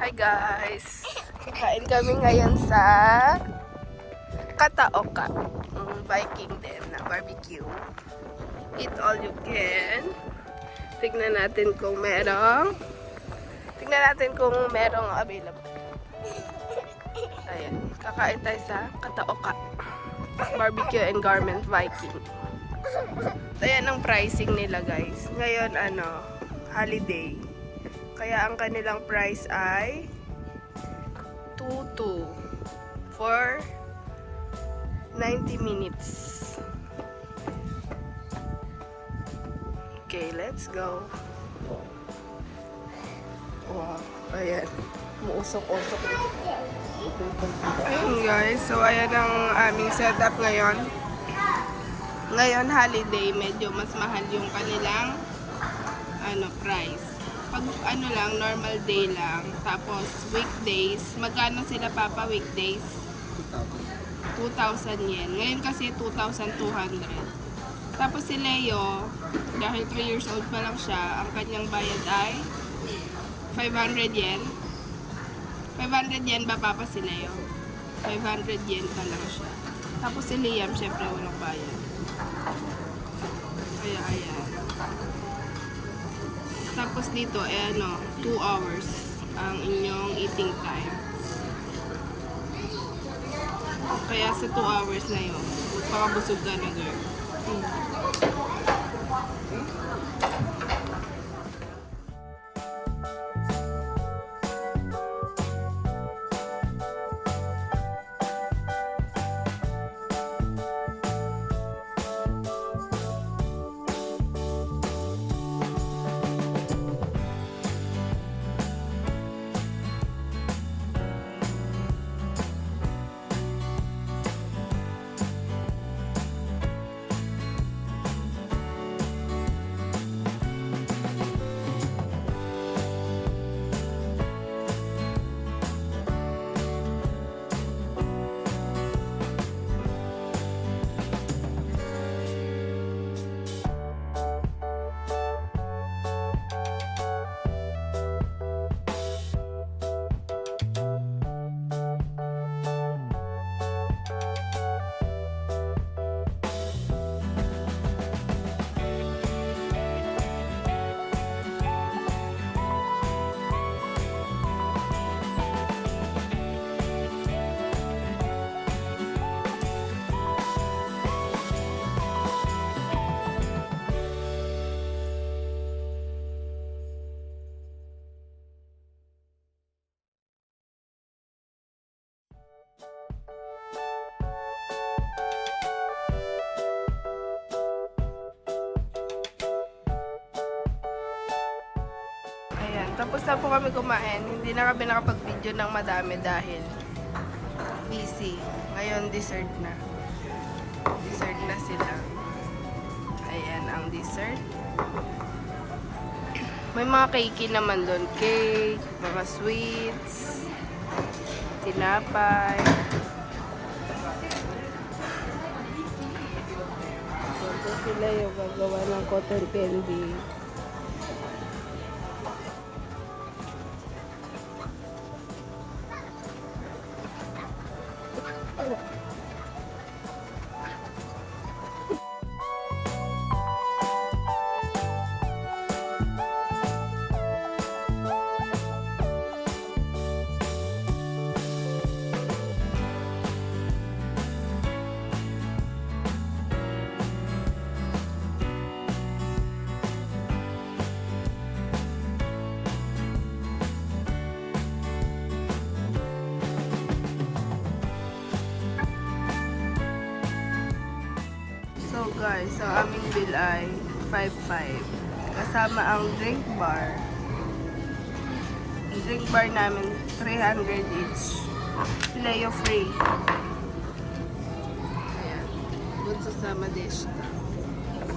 Hi guys! Kain kami ngayon sa Kataoka. Viking din na barbecue. Eat all you can. Tignan natin kung merong available. Ayan. Kakain tayo sa Kataoka. Barbecue and Garment Viking. Ayan ang pricing nila guys. Ngayon holiday. Kaya ang kanilang price ay 2-2 for 90 minutes. Okay, let's go. Wow, ayan. Muusok-usok. Ayun guys, so ayan ang aming setup ngayon. Ngayon holiday, medyo mas mahal yung kanilang price. Pag normal day lang, tapos weekdays, magkano sila papa weekdays? 2,000 yen. Ngayon kasi 2,200. Tapos si Leo, dahil 3 years old pa lang siya, ang kanyang bayad ay 500 yen. 500 yen ba papa si Leo? 500 yen pa lang siya. Tapos si Liam, syempre walang bayad. Kaya ayan. Tapos dito, 2 hours ang inyong eating time. Kaya sa 2 hours na yun, pakabusog ka na girl. Tapos na po kami kumain. Hindi na kami nakapag-video ng madami dahil busy. Ngayon, dessert na. Dessert na sila. Ayan ang dessert. May mga cake naman doon. Cake, mga sweets, tinapay. Ito sila yung gagawa ng cotton candy. So guys, ang aming bill ay 5.5 kasama ang drink bar. Ang drink bar namin 300 each. Leo free. Ayan. Doon sa sama dish.